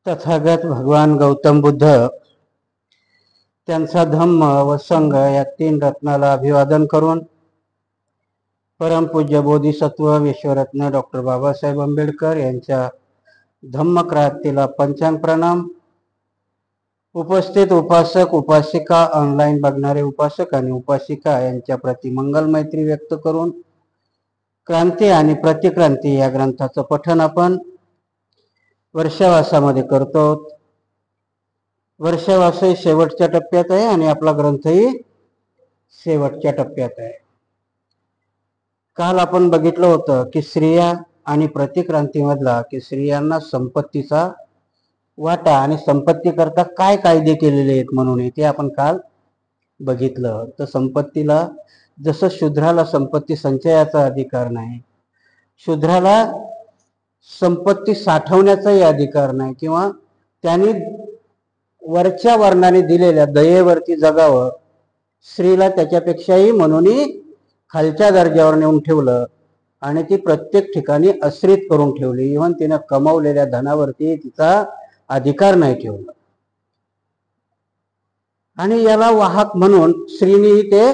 तथागत भगवान गौतम बुद्ध त्यांचा धम्म व संघ या तीन रत्नाला अभिवादन करून परमपूज्य बोधिसत्व विश्वरत्न डॉक्टर बाबासाहेब आंबेडकर यांच्या धम्मक्रांतीला पंचांग प्रणाम। उपस्थित उपासक उपासिका, ऑनलाईन बघणारे उपासक आणि उपासिका यांच्या प्रति मंगल मैत्री व्यक्त करून क्रांती आणि प्रतिक्रांती या ग्रंथाचं पठण आपण वर्षावासामध्ये करतो। वर्षावास शेवटच्या टप्प्यात आहे आणि आपला ग्रंथही शेवटच्या टप्प्यात आहे। काल आपण बघितलं होतं की स्त्रिया आणि प्रतिक्रांतीमधला की स्त्रियांना संपत्तीचा वाटा आणि संपत्ती करता काय कायदे केलेले आहेत म्हणून ते आपण काल बघितलं। तर संपत्तीला जसं शूद्राला संपत्ती संचयाचा अधिकार नाही, शूद्राला संपत्ती साठवण्याचाही अधिकार नाही किंवा त्यांनी वरच्या वर्णाने दिलेल्या दयेवरती जगावं, स्त्रीला त्याच्यापेक्षाही म्हणून खालच्या दर्जावर नेऊन ठेवलं आणि ती प्रत्येक ठिकाणी आश्रित करून ठेवली। इव्हन तिने कमावलेल्या धनावरती तिचा अधिकार नाही ठेवला आणि याला वाहक म्हणून स्त्रीने ते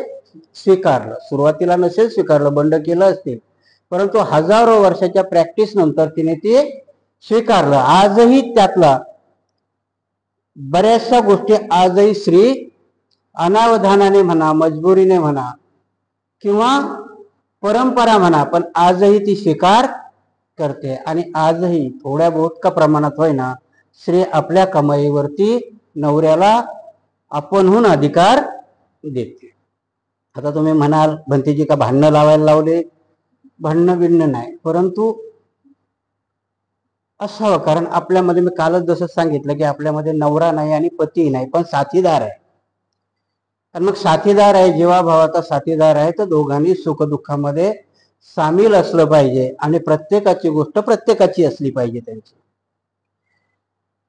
स्वीकारलं। सुरुवातीला नसेल स्वीकारलं, बंड केलं असतील, परंतु हजारो वर्षाच्या प्रॅक्टिस नंतर तिने ते स्वीकारलं। आजही त्यातला बऱ्याचशा गोष्टी आजही स्त्री अनावधानाने म्हणा, मजबुरीने म्हणा किंवा परंपरा म्हणा, पण आजही ती स्वीकार करते आणि आजही थोड्या बहुत का प्रमाणात होईना स्त्री आपल्या कमाईवरती नवऱ्याला आपणहून अधिकार देते। आता तुम्ही म्हणाल भंतीजी का भांडणं लावायला लावले? भांडणं बिणणं नाही, परंतु असावं, कारण आपल्यामध्ये मी कालच जसं सांगितलं की आपल्यामध्ये नवरा नाही आणि पती नाही, पण साथीदार आहे। आणि मग साथीदार आहे, जीवाभावाचा साथीदार आहे, तर दोघांनी सुखदुःखामध्ये सामील असलं पाहिजे आणि प्रत्येकाची गोष्ट प्रत्येकाची असली पाहिजे त्यांची।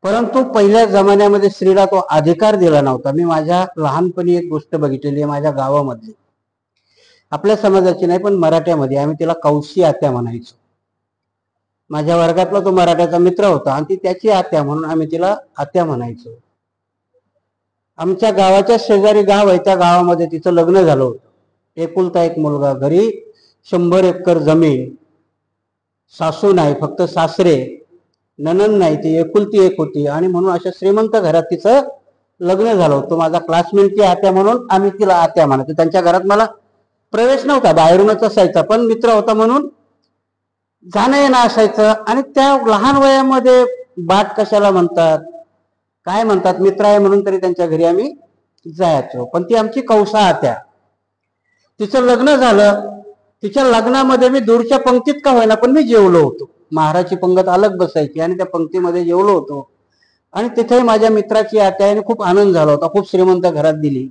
परंतु पहिल्या जमान्यामध्ये स्त्रीला तो अधिकार दिला नव्हता। मी माझ्या लहानपणी एक गोष्ट बघितलेली आहे माझ्या गावामधली, आपल्या समाजाची नाही पण मराठ्यामध्ये, आम्ही तिला कौशी आत्या म्हणायचो। माझ्या वर्गातला तो मराठ्याचा मित्र होता आणि ती त्याची आत्या म्हणून आम्ही तिला आत्या म्हणायचो। आमच्या गावाच्या शेजारी गाव आहे, त्या गावामध्ये तिचं लग्न झालं होतं। एकुलता एक मुलगा, घरी 100 एकर जमीन, सासू नाही, फक्त सासरे, नणंद नाही, ती एकुलती एक होती आणि म्हणून अशा श्रीमंत घरात तिचं लग्न झालं होतं। माझा क्लासमेटची आत्या म्हणून आम्ही तिला आत्या म्हणायचो। त्यांच्या घरात मला प्रवेश नव्हता, बाहेरूनच असायचा, पण मित्र होता म्हणून जाणं येणं असायचं। आणि त्या लहान वयामध्ये बाट कशाला म्हणतात, काय म्हणतात, मित्र आहे म्हणून तरी त्यांच्या घरी आम्ही जायचो। पण ती आमची कौसा आत्या, तिचं लग्न झालं, तिच्या लग्नामध्ये मी दूरच्या पंक्तीत का होईना पण मी जेवलो होतो। महाराजची पंगत अलग बसायची आणि त्या पंक्तीमध्ये जेवलो होतो आणि तिथे माझ्या मित्राची आत्या आणि खूप आनंद झाला होता। खूप श्रीमंत घरात दिली,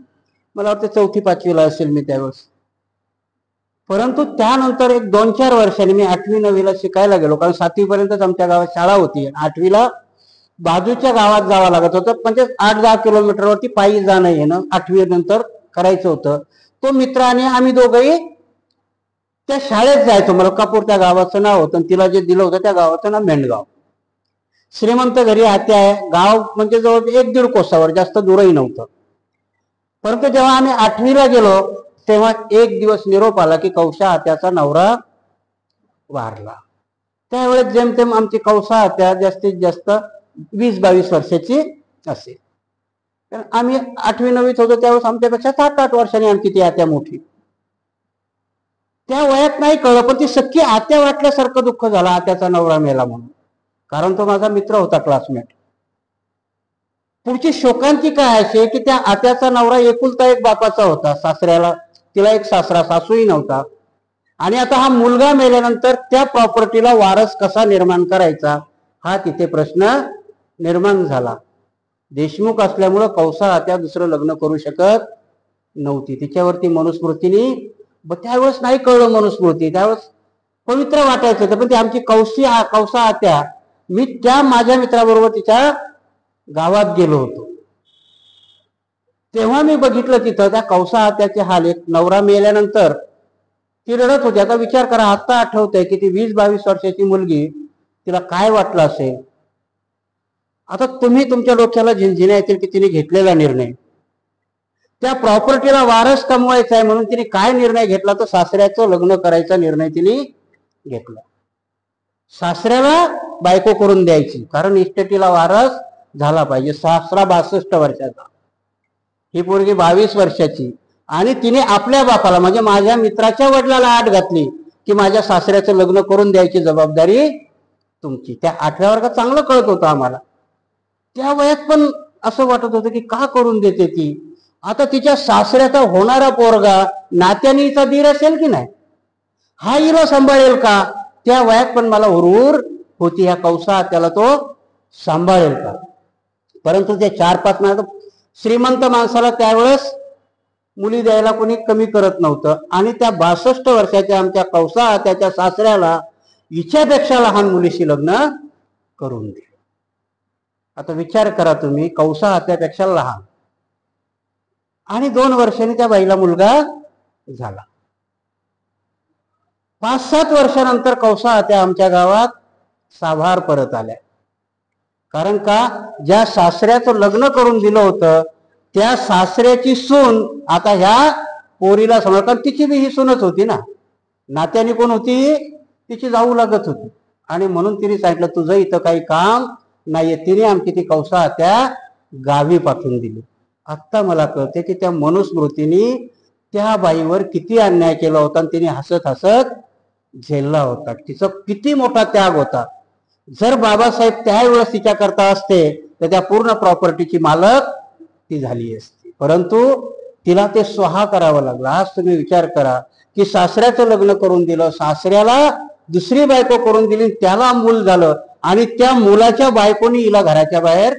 मला वाटतं 4थी 5वीला असेल मी त्यावेळेस। परंतु त्यानंतर एक 2-4 वर्षांनी मी 8वी 9वीला शिकायला गेलो, कारण 7वी पर्यंतच आमच्या गावात शाळा होती, 8वीला बाजूच्या गावात जावं लागत होतं, म्हणजे 8-10 किलोमीटरवरती पायी जाणं येणं 8वी नंतर करायचं होतं। तो मित्र आणि आम्ही दोघंही त्या शाळेत जायचो। मलकापूर त्या गावाचं नाव होतं, तिला जे दिलं होतं त्या गावाचं नाव मेंढगाव। श्रीमंत घरी आत्या आहे, गाव म्हणजे जवळ 1-1.5 कोसावर, जास्त दूरही नव्हतं। परंतु जेव्हा आम्ही 8वीला गेलो तेव्हा एक दिवस निरोप आला की कौशा आत्याचा नवरा वारला। त्यावेळेस जेमतेम आमची कौसा आत्या जास्तीत जास्त 20-22 वर्षाची असेल, कारण आम्ही 8वी 9वीत होतो त्यावेळेस आमच्यापेक्षा 7-8 वर्षांनी आमची ती आत्या मोठी। त्या वयात नाही कळलं, पण ती सख्खी आत्या वाटल्यासारखं दुःख झालं आत्याचा नवरा मेला म्हणून, कारण तो माझा मित्र होता, क्लासमेट। पुढची शोकांती काय असे की त्या आत्याचा नवरा एकुलता एक बापाचा होता, सासऱ्याला, तिला एक सासरा, सासूही नव्हता। आणि आता हा मुलगा मेल्यानंतर त्या प्रॉपर्टीला वारस कसा निर्माण करायचा हा तिथे प्रश्न निर्माण झाला। देशमुख असल्यामुळं कौसा आत्या दुसरं लग्न करू शकत नव्हती, तिच्यावरती मनुस्मृतीने, त्यावेळेस नाही कळलं मनुस्मृती, त्यावेळेस पवित्र वाटायचं होतं। पण ती आमची कौसा आत्या, मी त्या माझ्या मित्राबरोबर तिच्या गावात गेलो होतो तेव्हा मी बघितलं तिथं त्या कौसा आत्याचे हाल। एक नवरा मेल्यानंतर ती रडत होती। आता विचार करा, आता आठवतंय की ती 20-22 वर्षाची मुलगी, तिला काय वाटलं असेल। आता तुम्ही तुमच्या डोक्याला झिंझिण्या येतील की तिने घेतलेला निर्णय, त्या प्रॉपर्टीला वारस कमवायचा आहे म्हणून तिने काय निर्णय घेतला, तर सासऱ्याचं लग्न करायचा निर्णय तिने घेतला. सासऱ्याला बायको करून द्यायची, कारण इस्टेटीला वारस झाला पाहिजे. सासरा 62 वर्षाचा, ही पोरगी 22 वर्षाची, आणि तिने आपल्या बापाला म्हणजे माझ्या मित्राच्या वडिलाला आठ घातली की माझ्या सासऱ्याचं लग्न करून द्यायची जबाबदारी तुमची. त्या 8व्या वर्गात चांगलं कळत होतं आम्हाला. त्या वयात पण असं वाटत होतं की का करून देते ती. आता तिच्या सासऱ्याचा होणारा पोरगा नात्याने हिचा दीर असेल की नाही, हा हिला सांभाळेल का. त्या वयात पण मला हुरहुर होती, ह्या कौसा त्याला तो सांभाळेल का. परंतु ते 4-5 महिन्यात श्रीमंत माणसाला त्यावेळेस मुली द्यायला कोणी कमी करत नव्हतं, आणि त्या 62 वर्षाच्या आमच्या कौसा त्याच्या सासऱ्याला हिच्यापेक्षा लहान मुलीशी लग्न करून दिले. आता विचार करा तुम्ही, कौसा त्यापेक्षा लहान, आणि 2 वर्षांनी त्या बाईला मुलगा झाला. 5-7 वर्षानंतर कौसा त्या आमच्या गावात साभार परत आल्या. कारण का, ज्या सासऱ्याचं लग्न करून दिलं होतं त्या सासऱ्याची सून आता ह्या पोरीला समोर, कारण तिची बी ही सूनच होती ना, नात्याने कोण होती, तिची जाऊ लागत होती. आणि म्हणून तिने सांगितलं तुझं इथं काही काम नाहीये. तिने आमची ती कौसा त्या गावी पाठवून दिली. आत्ता मला कळते की त्या मनुस्मृतीने त्या बाईवर किती अन्याय केला होता, आणि तिने हसत हसत झेलला होता. तिचा किती मोठा त्याग होता. जर बाबासाहेब त्यावेळेस तिच्या करता असते तर त्या पूर्ण प्रॉपर्टीची मालक ती झाली असती, परंतु तिला ते स्वहा करावं लागलं. आज तुम्ही विचार करा की सासऱ्याचं लग्न करून दिलं, सासऱ्याला दुसरी बायको करून दिली, त्याला मूल झालं, आणि त्या मुलाच्या बायकोनी हिला घराच्या बाहेर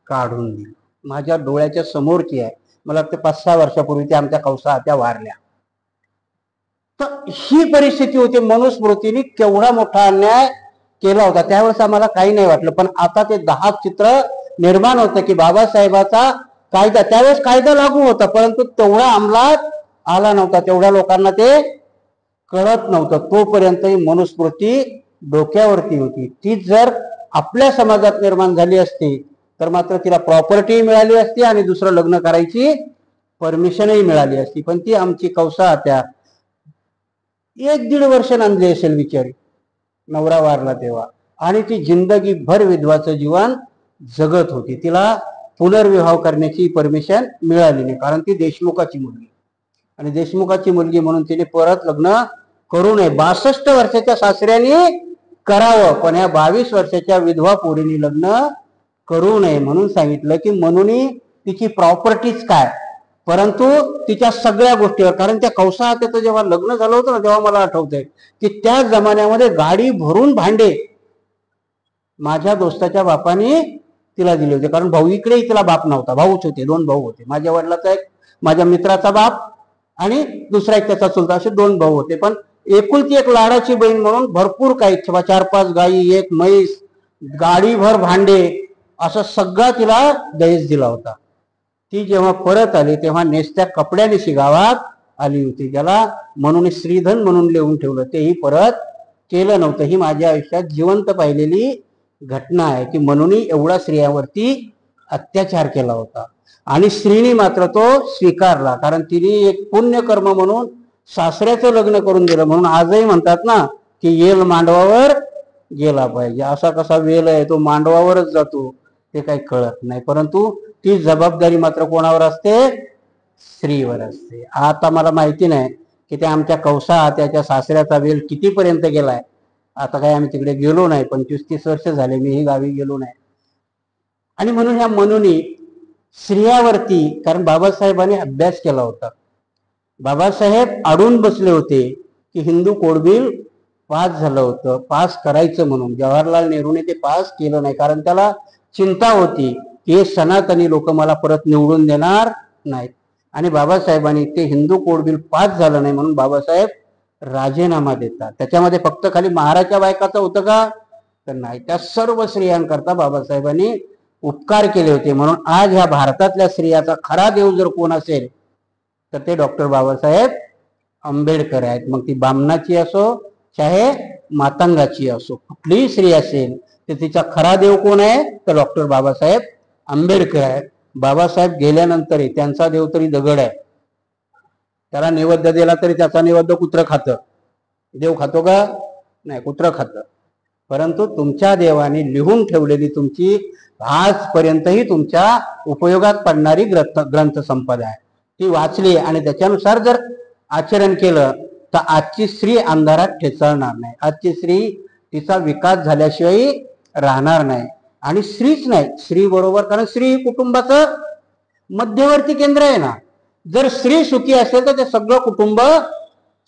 काढून दिली. माझ्या डोळ्याच्या समोरची आहे. मला वाटतं 5-6 वर्षापूर्वी त्या आमच्या कौसा त्या वारल्या. तर ही परिस्थिती होती. मनुस्मृतीने केवढा मोठा अन्याय केला होता. त्यावेळेस आम्हाला काही नाही वाटलं, पण आता ते 10 चित्र निर्माण होतं की बाबासाहेबाचा कायदा, त्यावेळेस कायदा लागू होता परंतु तेवढा अंमलात आला नव्हता, तेवढ्या लोकांना ते कळत नव्हतं. तोपर्यंत ही मनुस्मृती डोक्यावरती होती. ती जर आपल्या समाजात निर्माण झाली असती तर मात्र तिला प्रॉपर्टी मिळाली असती आणि दुसरं लग्न करायची परमिशनही मिळाली असती. पण ती आमची कौसा त्या 1-1.5 वर्ष नांदली असेल बिचारी, नवरा वारला तेव्हा, आणि ती जिंदगी भर विधवाचं जीवन जगत होती. तिला पुनर्विवाह करण्याची परमिशन मिळाली नाही, कारण ती देशमुखाची मुलगी, आणि देशमुखाची मुलगी म्हणून तिने परत लग्न करू नये. 62 वर्षाच्या सासऱ्याने करावं, पण या 22 वर्षाच्या विधवा पोरीने लग्न करू नये म्हणून सांगितलं की म्हणून तिची प्रॉपर्टीच काय, परंतु तिच्या सगळ्या गोष्टीवर. कारण त्या कौसा त्याचं जेव्हा लग्न झालं होतं ना, तेव्हा मला आठवतंय की त्या जमान्यामध्ये गाडी भरून भांडे माझ्या दोस्ताच्या बापाने तिला दिले होते. कारण भाऊ इकडेही तिला बाप नव्हता, भाऊच होते, 2 भाऊ होते. माझ्या वडिलाचा एक, माझ्या मित्राचा बाप, आणि दुसरा एक त्याचा चुलता, असे 2 भाऊ होते. पण एकुलती एक लाडाची बहीण म्हणून भरपूर काही, 4-5 गायी, 1 म्हैस, गाडीभर भांडे, असं सगळा तिला दहेज दिला होता. ती जेव्हा परत आली तेव्हा नेसत्या कपड्यानिशी गावात आली होती. ज्याला म्हणून श्रीधन म्हणून लिहून ठेवलं, तेही परत केलं नव्हतं. ही माझ्या आयुष्यात जिवंत पाहिलेली घटना आहे की म्हणून एवढा स्त्रियांवरती अत्याचार केला होता, आणि स्त्रीने मात्र तो स्वीकारला. कारण तिने एक पुण्यकर्म म्हणून सासऱ्याचं लग्न करून दिलं. म्हणून आजही म्हणतात ना की येल मांडवावर गेला पाहिजे. असा कसा वेल आहे तो मांडवावरच जातो ते काही कळत नाही, परंतु ती जबाबदारी मात्र कोणावर असते, स्त्रीवर असते. आता मला माहिती नाही की त्या आमच्या कौसा त्याच्या सासऱ्याचा वेल कितीपर्यंत गेलाय. आता काही आम्ही तिकडे गेलो नाही, 25-30 वर्ष झाले मीही गावी गेलो नाही. आणि म्हणून ह्या म्हणून स्त्रियावरती, कारण बाबासाहेबांनी अभ्यास केला होता, बाबासाहेब अडून बसले होते की हिंदू कोड बिल पास झालं होतं, पास करायचं म्हणून. जवाहरलाल नेहरूने ते पास केलं नाही, कारण त्याला चिंता होती की हे सनातनी लोक मला परत निवडून देणार नाहीत. आणि बाबासाहेबांनी ते हिंदू कोड बिल पास झालं नाही म्हणून बाबासाहेब राजीनामा देतात. त्याच्यामध्ये फक्त खाली महाराच्या बायकाचं होतं का, तर नाही, त्या सर्व स्त्रियांकरता बाबासाहेबांनी उपकार केले होते. म्हणून आज ह्या भारतातल्या स्त्रियाचा खरा देव जर कोण असेल तर ते डॉक्टर बाबासाहेब आंबेडकर आहेत. मग ती बामणाची असो चाहे मातंगाची असो, कुठलीही स्त्री असेल तर तिचा खरा देव कोण आहे तर डॉक्टर बाबासाहेब आंबेडकर आहेत. बाबासाहेब गेल्यानंतरही त्यांचा देव तरी दगड आहे. त्याला नैवेद्य दिला तरी त्याचा नैवेद्य कुत्रं खातं. देव खातो का नाही, कुत्रं खातं. परंतु तुमच्या देवाने लिहून ठेवलेली तुमची आजपर्यंतही तुमच्या उपयोगात पडणारी ग्रंथ संपदा आहे, ती वाचली आणि त्याच्यानुसार जर आचरण केलं तर आजची स्त्री अंधारात ठेचळणार नाही. आजची स्त्री तिचा विकास झाल्याशिवाय राहणार नाही. आणि स्त्रीच नाही, स्त्री बरोबर, कारण स्त्री ही कुटुंबाचं मध्यवर्ती केंद्र आहे ना. जर स्त्री सुखी असेल तर ते सगळं कुटुंब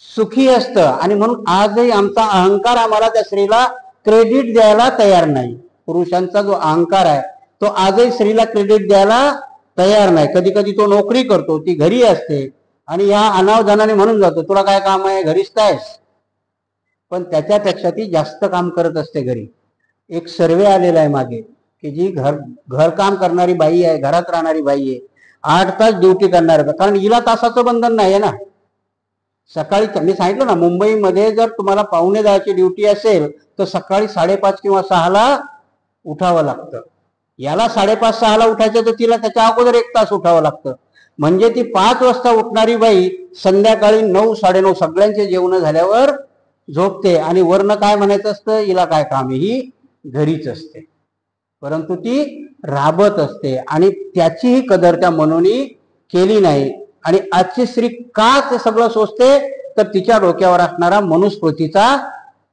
सुखी असतं. आणि म्हणून आजही आमचा अहंकार आम्हाला त्या स्त्रीला क्रेडिट द्यायला तयार नाही. पुरुषांचा जो अहंकार आहे तो आजही स्त्रीला क्रेडिट द्यायला तयार नाही. कधी कधी तो नोकरी करतो, ती घरी असते आणि या अनावधानाने म्हणून जातो तुला काय काम आहे, घरीच आहेस. पण त्याच्यापेक्षा ती जास्त काम करत असते घरी. एक सर्वे आलेला आहे मागे की जी घरकाम करणारी बाई आहे, घरात राहणारी बाई आहे, 8 तास ड्युटी करणार आहे. कारण हिला तासाचं बंधन नाही आहे ना. सकाळी मी सांगितलं ना, मुंबईमध्ये जर तुम्हाला 5:45 ड्युटी असेल तर सकाळी 5:30 किंवा 6ला उठावं लागतं. याला 5:30 6ला उठायचं तर तिला त्याच्या अगोदर 1 तास उठावं लागतं. म्हणजे ती 5 वाजता उठणारी बाई संध्याकाळी 9 साडेनऊ सगळ्यांचे जेवण झाल्यावर झोपते. आणि वरनं काय म्हणायचं असतं, हिला काय काम आहे, ही घरीच असते. परंतु ती राबत असते आणि त्याचीही कदर त्या मनोनी केली नाही. आणि आजची स्त्री का ते सगळं सोचते तर तिच्या डोक्यावर असणारा मनुस्मृतीचा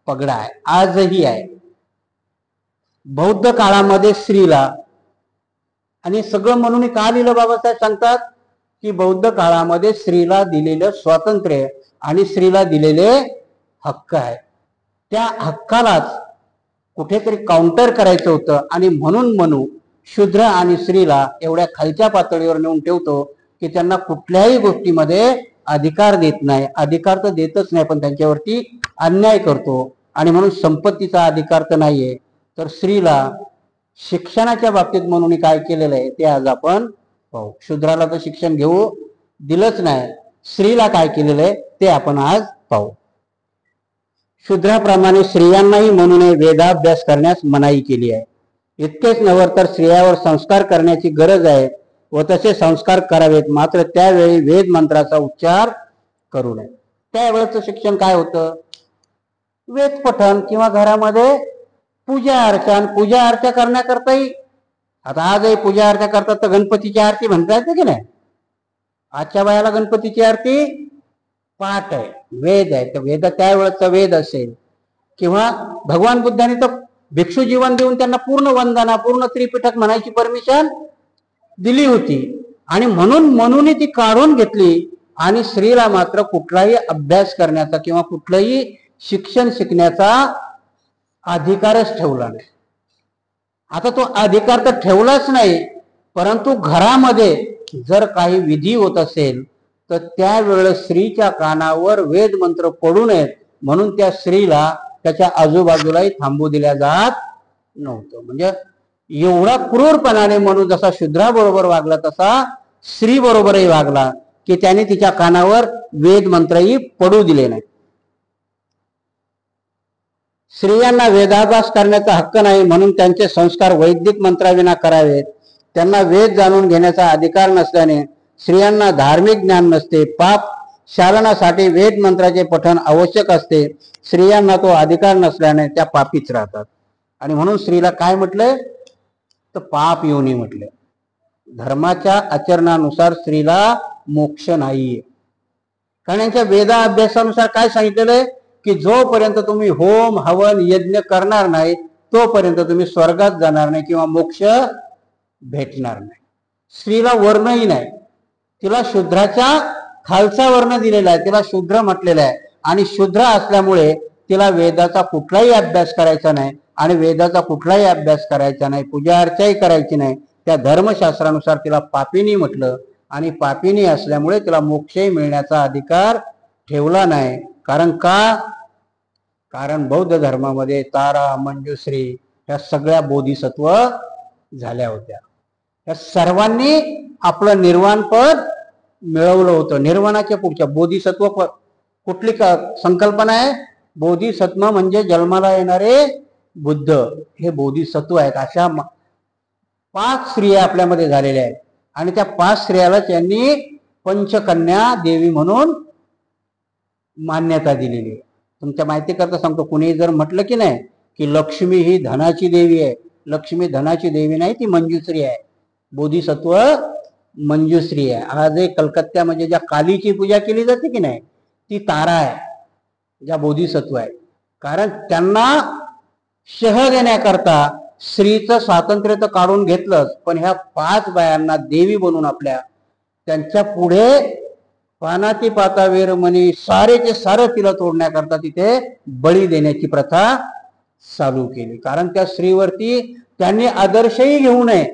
पगडा आहे, आजही आहे. बौद्ध काळामध्ये स्त्रीला, आणि सगळं म्हणून का लिहिलं बाबासाहेब सांगतात की बौद्ध काळामध्ये स्त्रीला दिलेलं स्वातंत्र्य आणि स्त्रीला दिलेले हक्क आहे. त्या हक्कालाच कुठेतरी काउंटर करायचं होतं. आणि म्हणून शूद्र आणि स्त्रीला एवढ्या खालच्या पातळीवर नेऊन ठेवतो की त्यांना कुठल्याही गोष्टीमध्ये अधिकार देत नाही. अधिकार तर देतच नाही, पण त्यांच्यावरती अन्याय करतो. आणि म्हणून संपत्तीचा अधिकार तर नाहीये. तर स्त्रीला शिक्षणाच्या बाबतीत म्हणून काय केलेलं आहे ते आज आपण पाहू. शूद्राला तर शिक्षण घेऊ दिलंच नाही, स्त्रीला काय केलेलं आहे ते आपण आज पाहू. शूद्राप्रमाणे स्त्रियांनाही म्हणून वेदाभ्यास करण्यास मनाई केली आहे. इतकेच नव्हे तर स्त्रियावर संस्कार करण्याची गरज आहे व तसे संस्कार करावेत, मात्र त्यावेळी वेद मंत्राचा उच्चार करू नये. त्यावेळेचं शिक्षण काय होतं, वेद पठण किंवा घरामध्ये पूजा अर्चा करण्याकरताही. आता आजही पूजा अर्चा करतात तर गणपतीची आरती म्हणता येते की नाही. आजच्या बायाला गणपतीची आरती पाठ आहे, वेद आहे. तर वेद त्यावेळेचा वेद असेल. किंवा भगवान बुद्धांनी तर भिक्षू जीवन देऊन त्यांना पूर्ण वंदना, पूर्ण त्रिपिटक म्हणायची परमिशन दिली होती. आणि म्हणून ती काढून घेतली. आणि स्त्रीला मात्र कुठलाही अभ्यास करण्याचा किंवा कुठलंही शिक्षण शिकण्याचा अधिकारच ठेवला नाही. आता तो अधिकार तर ठेवलाच नाही, परंतु घरामध्ये जर काही विधी होत असेल तर त्यावेळेस स्त्रीच्या कानावर वेद मंत्र पडू नयेत म्हणून त्या स्त्रीला त्याच्या आजूबाजूलाही थांबू दिल्या जात नव्हतं. म्हणजे एवढा क्रूरपणाने म्हणून जसा शूद्राबरोबर वागला तसा स्त्री बरोबरही वागला की त्याने तिच्या कानावर वेद मंत्रही पडू दिले नाही. स्त्रियांना वेदाभ्यास करण्याचा हक्क नाही म्हणून त्यांचे संस्कार वैदिक मंत्राविना करावेत. त्यांना वेद जाणून घेण्याचा अधिकार नसल्याने स्त्रियांना धार्मिक ज्ञान नसते. पाप शालनासाठी वेद मंत्राचे पठण आवश्यक असते. स्त्रियांना तो अधिकार नसल्याने त्या पापीच राहतात. आणि म्हणून स्त्रीला काय म्हटलंय तर पाप योनी म्हटले. धर्माच्या आचरणानुसार स्त्रीला मोक्ष नाहीये. कारण यांच्या वेदा अभ्यासानुसार काय सांगितलेलं आहे की जोपर्यंत तुम्ही होम हवन यज्ञ करणार नाही तोपर्यंत तुम्ही स्वर्गात जाणार नाही किंवा मोक्ष भेटणार नाही. स्त्रीला वर्णही नाही, तिला शूद्राच्या खालचा वर्ण दिलेला आहे, तिला शूद्र म्हटलेला आहे. आणि शूद्र असल्यामुळे तिला वेदाचा कुठलाही अभ्यास करायचा नाही आणि वेदाचा कुठलाही अभ्यास करायचा नाही, पूजा अर्चाही करायची नाही. त्या धर्मशास्त्रानुसार तिला पापिनी म्हटलं आणि पापिनी असल्यामुळे तिला मोक्षही मिळण्याचा अधिकार ठेवला नाही. कारण बौद्ध धर्मामध्ये तारा मंजुश्री ह्या सगळ्या बोधिसत्व झाल्या होत्या. या सर्वांनी आपलं निर्वाण पद मिळवलं होतं. निर्वाणाच्या पुढच्या बोधिसत्व कुठली संकल्पना आहे, बोधिसत्व म्हणजे जन्माला येणारे बुद्ध हे बोधिसत्व आहेत. अशा 5 स्त्रिया आपल्यामध्ये झालेल्या आहेत आणि त्या 5 स्त्रियाला त्यांनी पंचकन्या देवी म्हणून मान्यता दिलेली आहे. तुमच्या माहिती करता सांगतो, कुणी जर म्हटलं की नाही की लक्ष्मी ही धनाची देवी आहे, लक्ष्मी धनाची देवी नाही, ती मंजुश्री आहे. बोधिसत्व मंजुश्री आहे. आज एक कलकत्त्यामध्ये ज्या कालीची पूजा केली जाते की नाही, ती तारा आहे, ज्या बोधिसत्व आहे. कारण त्यांना शह देण्याकरता स्त्रीचं स्वातंत्र्य तर काढून घेतलंच, पण ह्या 5 बायांना देवी बनवून आपल्या त्यांच्या पुढे पानाती पाता वीरमणी सारेचे सारं तिला तोडण्याकरता तिथे बळी देण्याची प्रथा चालू केली. कारण त्या स्त्रीवरती त्यांनी आदर्शही घेऊ नये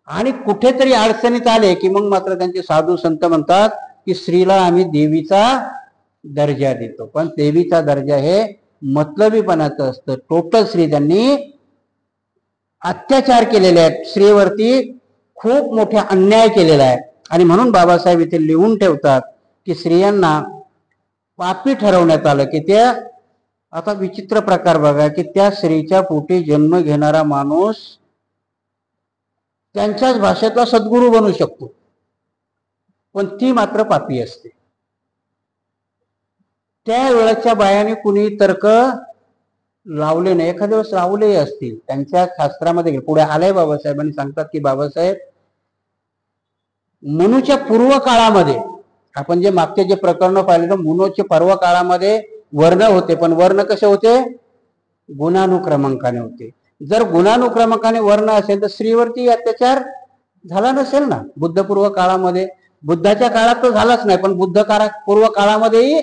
आणि कुठेतरी अडचणीत आले की मग मात्र त्यांचे साधू संत म्हणतात की स्त्रीला आम्ही देवीचा दर्जा देतो. पण देवीचा दर्जा हे मतलबीपणाचं असतं. टोटल स्त्री त्यांनी अत्याचार केलेले आहेत, स्त्रीवरती खूप मोठा अन्याय केलेला आहे. आणि म्हणून बाबासाहेब इथे लिहून ठेवतात की स्त्रियांना पापी ठरवण्यात आलं की त्या, आता विचित्र प्रकार बघा की त्या स्त्रीच्या पोटी जन्म घेणारा माणूस त्यांच्याच भाषेतला सद्गुरू बनू शकतो, पण ती मात्र पापी असते. त्या वेळेच्या बायाने कुणी तर्क लावले नाही, एखाद्या वेळेस लावलेही असतील. त्यांच्या शास्त्रामध्ये पुढे आलंय, बाबासाहेबांनी सांगतात की बाबासाहेब मनुच्या पूर्व काळामध्ये, आपण जे मागचे जे प्रकरण पाहिले तर मनुच्या पूर्व काळामध्ये वर्ण होते, पण वर्ण कसे होते? गुणानुक्रमांकाने होते. जर गुणानुक्रमांकाने वर्ण असेल तर स्त्रीवरती अत्याचार झाला नसेल ना बुद्धपूर्व काळामध्ये. बुद्धाच्या काळात तर झालाच नाही, पण बुद्ध पूर्व काळामध्येही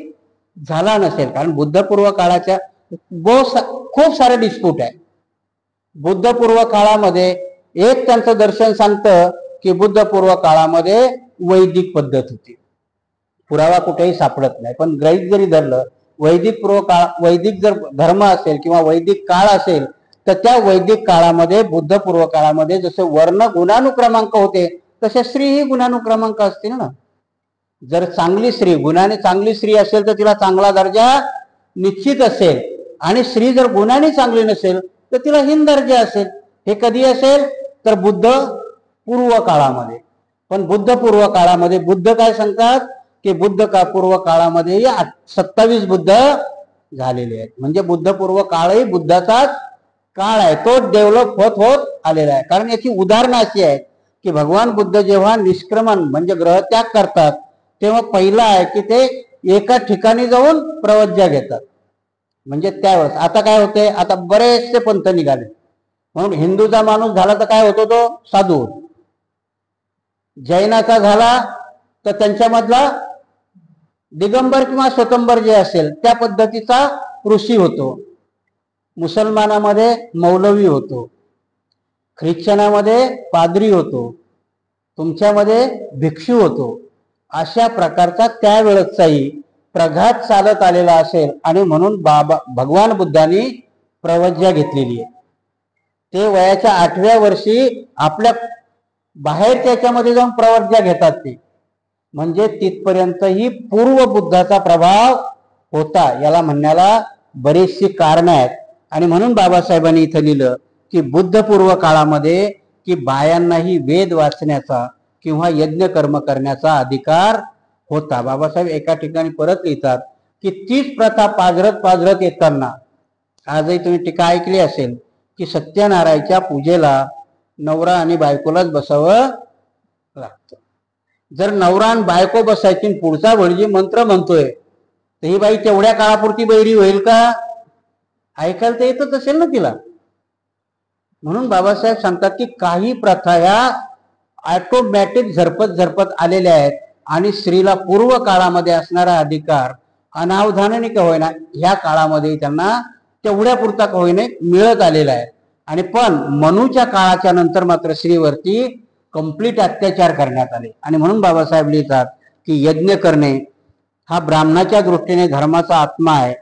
झाला नसेल. कारण बुद्धपूर्व काळाच्या खूप सारे डिस्प्यूट आहे. बुद्धपूर्व काळामध्ये एक त्यांचं दर्शन सांगतं की बुद्धपूर्व काळामध्ये वैदिक पद्धत होती. पुरावा कुठेही सापडत नाही, पण गृहीत जरी धरलं वैदिक पूर्व काळ, वैदिक जर धर्म असेल किंवा वैदिक काळ असेल तर त्या वैदिक काळामध्ये, बुद्धपूर्व काळामध्ये जसे वर्ण गुणानुक्रमांक होते तसे स्त्री ही गुणानुक्रमांक असतील ना. जर चांगली स्त्री, गुणाने चांगली स्त्री असेल तर तिला चांगला दर्जा निश्चित असेल, आणि स्त्री जर गुणाने चांगली नसेल तर तिला हीन दर्जा असेल. हे कधी असेल तर बुद्ध पूर्व काळामध्ये. पण बुद्ध पूर्व काळामध्ये बुद्ध काय सांगतात की बुद्ध का पूर्व काळामध्ये 27 बुद्ध झालेले आहेत. म्हणजे बुद्ध पूर्व काळही बुद्धाचाच काळ आहे, तो डेव्हलप होत होत आलेला आहे. कारण याची उदाहरणं अशी आहेत की भगवान बुद्ध जेव्हा निष्क्रमण म्हणजे ग्रहत्याग करतात तेव्हा पहिला आहे की ते एका ठिकाणी जाऊन प्रवज्या घेतात. म्हणजे त्यावेळेस आता काय होते, आता बरेचसे पंथ निघाले, म्हणून हिंदूचा माणूस झाला तर काय होतो, तो साधू होतो. जैनाचा झाला तर त्यांच्यामधला दिगंबर किंवा स्वतंबर जे असेल त्या पद्धतीचा ऋषी होतो. मुसलमानामध्ये मौलवी होतो, ख्रिश्चनामध्ये पादरी होतो, तुमच्यामध्ये भिक्षू होतो. अशा प्रकारचा त्यावेळेचाही प्रघात चालत आलेला असेल आणि म्हणून भगवान बुद्धांनी प्रवज्या घेतलेली आहे. ते वयाच्या 8व्या वर्षी आपल्या बाहेर त्याच्यामध्ये जाऊन प्रवज्या घेतात ते, म्हणजे तिथपर्यंतही पूर्व बुद्धाचा प्रभाव होता. याला म्हणण्याला बरीचशी कारणं आहेत. आणि म्हणून बाबासाहेबांनी इथं लिहिलं की बुद्धपूर्व काळामध्ये की बायांनाही वेद वाचण्याचा किंवा यज्ञ कर्म करण्याचा अधिकार होता. बाबासाहेब एका ठिकाणी परत लिहितात की तीच प्रथा पाजरत येताना आजही तुम्ही टीका ऐकली असेल की सत्यनारायणच्या पूजेला नवरा आणि बायकोलाच बसावं लागतं. जर नवरा आणि बायको बसायची पुढचा भटजी मंत्र म्हणतोय तर ही बाई तेवढ्या काळापुरती बैरी होईल का? ऐकायला तर येतच असेल ना तिला. म्हणून बाबासाहेब सांगतात की काही प्रथा ह्या ऑटोमॅटिक झरपत आलेल्या आहेत आणि स्त्रीला पूर्व काळामध्ये असणारा अधिकार अनावधानाने का होईना ह्या काळामध्ये त्यांना तेवढ्या पुरता का होईना मिळत आलेला आहे. आणि पण मनूच्या काळाच्या नंतर मात्र स्त्रीवरती कंप्लीट अत्याचार करण्यात आले. आणि म्हणून बाबासाहेब लिहितात की यज्ञ करणे हा ब्राह्मणाच्या दृष्टीने धर्माचा आत्मा आहे,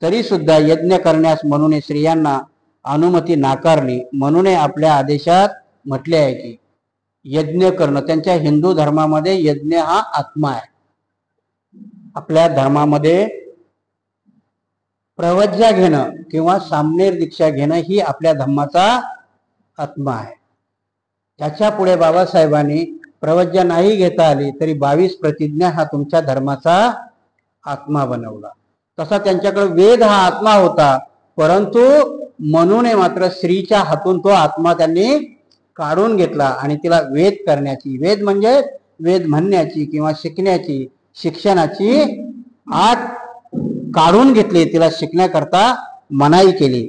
तरी सुद्धा यज्ञ करण्यास म्हणून स्त्रियांना अनुमती नाकारली. म्हणून आपल्या आदेशात म्हटले आहे की यज्ञ करणं, त्यांच्या हिंदू धर्मामध्ये यज्ञ हा आत्मा आहे. आपल्या धर्मामध्ये प्रवज्या घेणं किंवा सामनेर दीक्षा घेणं ही आपल्या धम्माचा आत्मा आहे. त्याच्या पुढे बाबासाहेबांनी प्रवज्या नाही घेता आली तरी 22 प्रतिज्ञा हा तुमच्या धर्माचा आत्मा बनवला. तसा त्यांच्याकडे वेद हा आत्मा होता, परंतु मनूने मात्र स्त्रीच्या हातून तो आत्मा त्यांनी काढून घेतला आणि तिला वेद करण्याची, वेद म्हणजे वेद म्हणण्याची किंवा शिकण्याची, शिक्षणाची आत काढून घेतली, तिला शिकण्याकरता मनाई केली.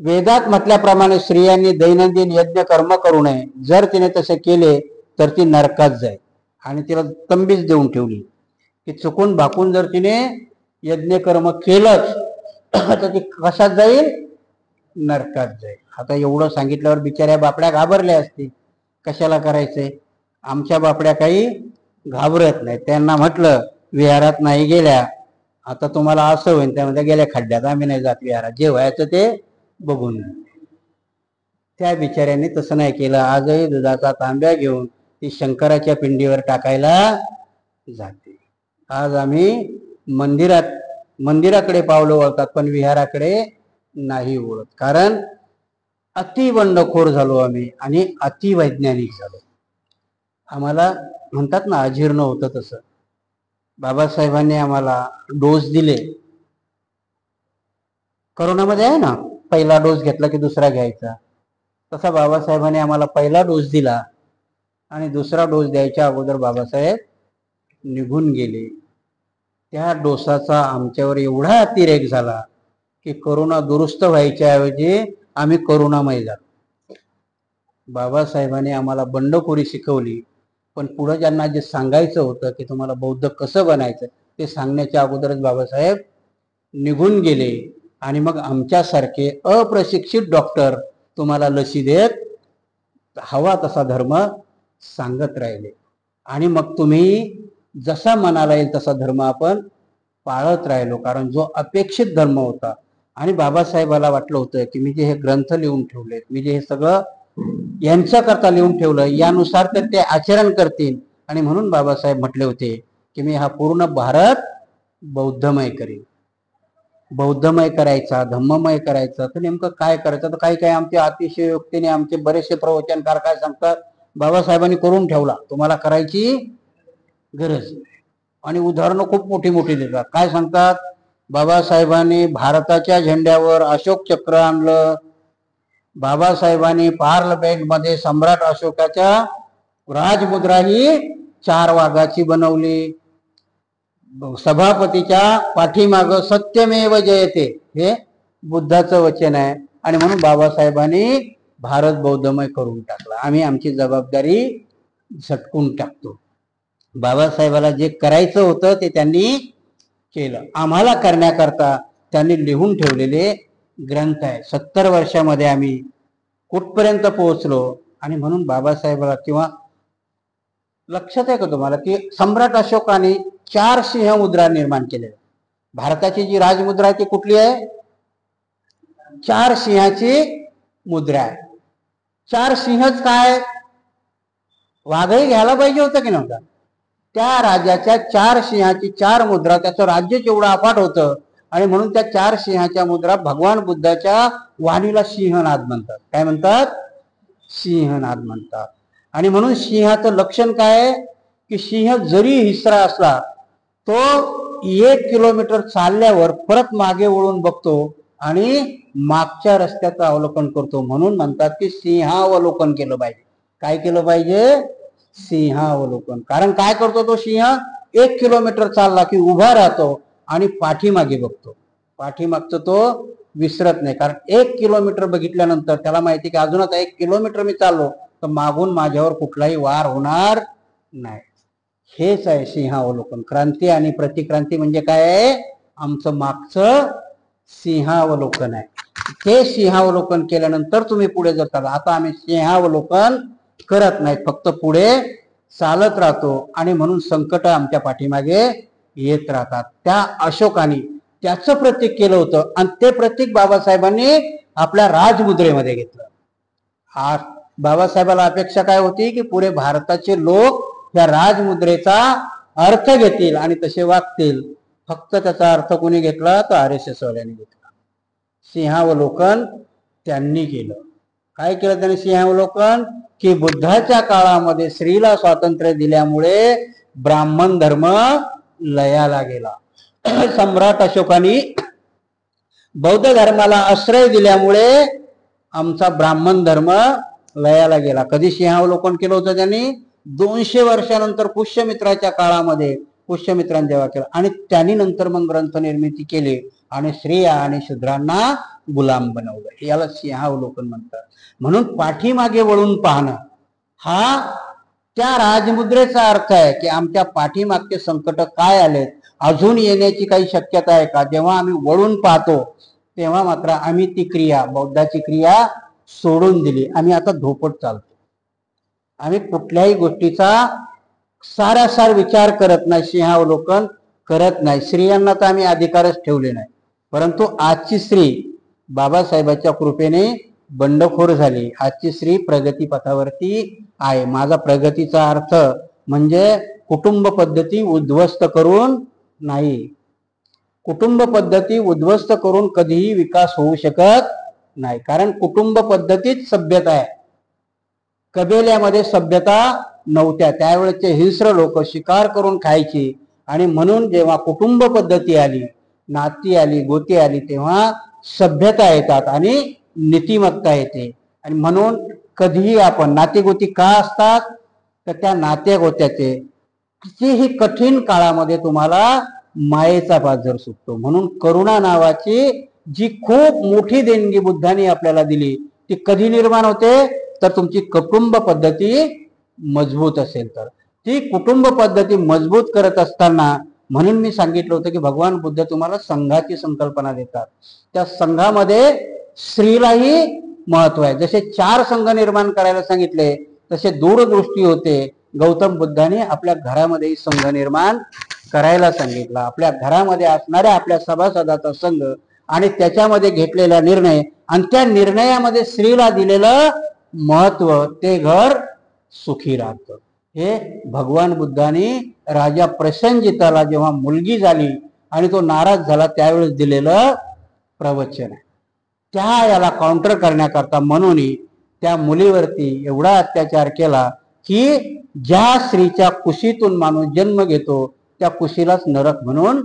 वेदात म्हटल्याप्रमाणे स्त्रियांनी दैनंदिन यज्ञ कर्म करू नये. जर तिने तसे केले तर ती नरकात जाईल आणि तिला तंबीच देऊन ठेवली की चुकून भाकून जर तिने यज्ञ कर्म केलंच तर ती कशात जाईल? नरकात जाईल. आता एवढं सांगितल्यावर बिचाऱ्या बापड्या घाबरल्या असतील, कशाला करायचंय. आमच्या बापड्या काही घाबरत नाही. त्यांना म्हटलं विहारात नाही गेल्या, आता तुम्हाला असं होईल त्यामध्ये गेल्या खड्ड्यात, आम्ही नाही जात विहारात, जे व्हायचं ते बघून. त्या बिचाऱ्यांनी तसं नाही केलं. आजही दुधाचा तांब्या घेऊन ती शंकराच्या पिंडीवर टाकायला जाते. आज आम्ही मंदिराकडे पावलं वळतात पण विहाराकडे नाही वळत, कारण अति बंडखोर झालो आम्ही आणि अति वैज्ञानिक झालो. आम्हाला म्हणतात ना अजीर्ण होतं तसं. बाबासाहेबांनी आम्हाला डोस दिले. करोनामध्ये आहे ना, पहिला डोस घेतला की दुसरा घ्यायचा, तसा बाबासाहेबांनी आम्हाला पहिला डोस दिला आणि दुसरा डोस द्यायच्या अगोदर बाबासाहेब निघून गेले. त्या डोसाचा आमच्यावर एवढा अतिरेक झाला की करोना दुरुस्त व्हायच्या ऐवजी आम्ही करोनामय झालो. बाबासाहेबांनी आम्हाला बंडखोरी शिकवली, पण पुढे ज्यांना जे सांगायचं होतं की तुम्हाला बौद्ध कसं बनायचं ते सांगण्याच्या अगोदरच बाबासाहेब निघून गेले आणि मग आमच्यासारखे अप्रशिक्षित डॉक्टर तुम्हाला लसी देत हवा तसा धर्म सांगत राहिले आणि मग तुम्ही जसा मनाला येईल तसा धर्म आपण पाळत राहिलो. कारण जो अपेक्षित धर्म होता आणि बाबासाहेबाला वाटलं होतं की मी जे हे ग्रंथ लिहून ठेवलेत, मी जे हे सगळं यांच्याकरता लिहून ठेवलं यानुसार तर ते आचरण करतील, आणि म्हणून बाबासाहेब म्हटले होते की मी हा पूर्ण भारत बौद्धमय करेन. बौद्धमय करायचा, धम्ममय करायचा, तर नेमकं काय करायचं? तर काही काही आमच्या अतिशयोक्तीने आमचे बरेचसे प्रवचनकार काय सांगतात, बाबासाहेबांनी करून ठेवला, तुम्हाला करायची गरज. आणि उदाहरणं खूप मोठी मोठी देतात. काय सांगतात? बाबासाहेबांनी भारताच्या झेंड्यावर अशोक चक्र आणलं, बाबासाहेबांनी पार्लमेंटमध्ये सम्राट अशोकाच्या राजमुद्रा ही 4 वाघाची बनवली, सभापतीच्या पाठीमाग सत्यमेव जयते हे बुद्धाचं वचन आहे, आणि म्हणून बाबासाहेबांनी भारत बौद्धमय करून टाकला. आम्ही आमची जबाबदारी झटकून टाकतो. बाबासाहेबाला जे करायचं होतं ते त्यांनी केलं. आम्हाला करण्याकरता त्यांनी लिहून ठेवलेले ग्रंथ आहे. 70 वर्षामध्ये आम्ही कुठपर्यंत पोहोचलो. आणि म्हणून बाबासाहेबाला, किंवा लक्षात आहे का तुम्हाला की सम्राट अशोकाने 4 सिंह मुद्रा निर्माण केल्या. भारताची जी राजमुद्रा आहे ती कुठली आहे? 4 सिंहाची मुद्रा आहे. 4 सिंहच काय, वाघही घ्यायला पाहिजे होतं की नव्हता? त्या राजाच्या 4 सिंहाची 4 मुद्रा, त्याचं राज्य एवढं अफाट होतं आणि म्हणून त्या 4 सिंहाच्या मुद्रा भगवान बुद्धाच्या वाणीला सिंहनाद म्हणतात. काय म्हणतात? सिंहनाद म्हणतात. आणि म्हणून सिंहाचं लक्षण काय आहे की सिंह जरी हिंस्त्र असला तो 1 किलोमीटर चालल्यावर परत मागे वळून बघतो आणि मागच्या रस्त्याचं अवलोकन करतो. म्हणून म्हणतात की सिंहावलोकन केलं पाहिजे. काय केलं पाहिजे? सिंहावलोकन. कारण काय करतो तो सिंह? 1 किलोमीटर चालला की उभा राहतो आणि पाठीमागे बघतो. पाठीमागचं तो विसरत नाही, कारण 1 किलोमीटर बघितल्यानंतर त्याला माहिती की अजूनच 1 किलोमीटर मी चाललो तर मागून माझ्यावर कुठलाही वार होणार नाही. हेच आहे सिंहावलोकन. क्रांती आणि प्रतिक्रांती म्हणजे काय आहे? आमचं मागचं सिंहावलोकन आहे. ते सिंहावलोकन केल्यानंतर तुम्ही पुढे जाता. आता आम्ही सिंहावलोकन करत नाही, फक्त पुढे चालत राहतो आणि म्हणून संकट आमच्या पाठीमागे येत राहतात. त्या अशोकाने त्याचं प्रतीक केलं होतं आणि ते प्रतीक बाबासाहेबांनी आपल्या राजमुद्रेमध्ये घेतलं. बाबासाहेबाला अपेक्षा काय होती की पुरे भारताचे लोक या राजमुद्रेचा अर्थ घेतील आणि तसे वागतील. फक्त त्याचा अर्थ कोणी घेतला तर RSS वाल्यांनी घेतला. सिंहावलोकन त्यांनी केलं. काय केलं त्यांनी सिंहावलोकन? की बुद्धाच्या काळामध्ये स्त्रीला स्वातंत्र्य दिल्यामुळे ब्राह्मण धर्म लयाला गेला. सम्राट अशोकाने बौद्ध धर्माला आश्रय दिल्यामुळे आमचा ब्राह्मण धर्म लयाला गेला. कधी सिंहावलोकन केलं होतं त्यांनी? 200 वर्षानंतर पुष्यमित्राच्या काळामध्ये पुष्यमित्रांनी जेव्हा केलं आणि त्यांनी नंतर मग ग्रंथ निर्मिती केली आणि स्त्रिया आणि शूद्रांना गुलाम बनवलं. याला सिंहावलोकन म्हणतात. म्हणून पाठीमागे वळून पाहणं हा त्या राजमुद्रेचा अर्थ आहे की आमच्या पाठीमागचे संकट काय आलेत, अजून येण्याची काही शक्यता आहे का. जेव्हा आम्ही वळून पाहतो तेव्हा मात्र आम्ही ती क्रिया, बौद्धाची क्रिया सोडून दिली. आम्ही आता धोपट चालतो. आम्ही कुठल्याही गोष्टीचा सारासार विचार करत नाही, सिंहावलोकन करत नाही. स्त्रियांना तर आम्ही अधिकारच ठेवले नाही. परंतु आजची स्त्री बाबासाहेबांच्या कृपेने बंडखोर झाली. आजची स्त्री प्रगती पथावरती आहे. माझा प्रगतीचा अर्थ म्हणजे कुटुंब पद्धती उद्ध्वस्त करून नाही. कुटुंब पद्धती उद्ध्वस्त करून कधीही विकास होऊ शकत नाही. कारण कुटुंब पद्धतीच सभ्यता आहे. कबेल्यामध्ये सभ्यता नव्हत्या. त्यावेळेचे हिंस्र लोक शिकार करून खायची आणि म्हणून जेव्हा कुटुंब पद्धती आली, नाती आली, गोती आली, तेव्हा सभ्यता येतात आणि नीतिमत्ता येते. आणि म्हणून कधीही आपण नातेगोती का असतात तर त्या नात्या गोत्याचे कितीही कठीण काळामध्ये तुम्हाला मायेचा पाझर सुटतो. म्हणून करुणा नावाची जी खूप मोठी देणगी बुद्धांनी आपल्याला दिली ती कधी निर्माण होते तर तुमची कुटुंब पद्धती मजबूत असेल तर. ती कुटुंब पद्धती मजबूत करत असताना म्हणून मी सांगितलं होतं की भगवान बुद्ध तुम्हाला संघाची संकल्पना देतात. त्या संघामध्ये स्त्रीलाही महत्व आहे. जसे 4 संघ निर्माण करायला सांगितले तसे दूरदृष्टी होते. गौतम बुद्धाने आपल्या घरामध्ये संघ निर्माण करायला सांगितला. आपल्या घरामध्ये असणाऱ्या आपल्या सभासदाचा संघ आणि त्याच्यामध्ये घेतलेला निर्णय आणि त्या निर्णयामध्ये स्त्रीला दिलेलं महत्व, ते घर सुखी राहतं. हे भगवान बुद्धाने राजा प्रसेनजिताला जेव्हा मुलगी झाली आणि तो नाराज झाला त्यावेळेस दिलेलं प्रवचन आहे. त्या याला काउंटर करण्याकरता म्हणून त्या मुलीवरती एवढा अत्याचार केला की ज्या स्त्रीच्या कुशीतून माणूस जन्म घेतो त्या कुशीलाच नरक म्हणून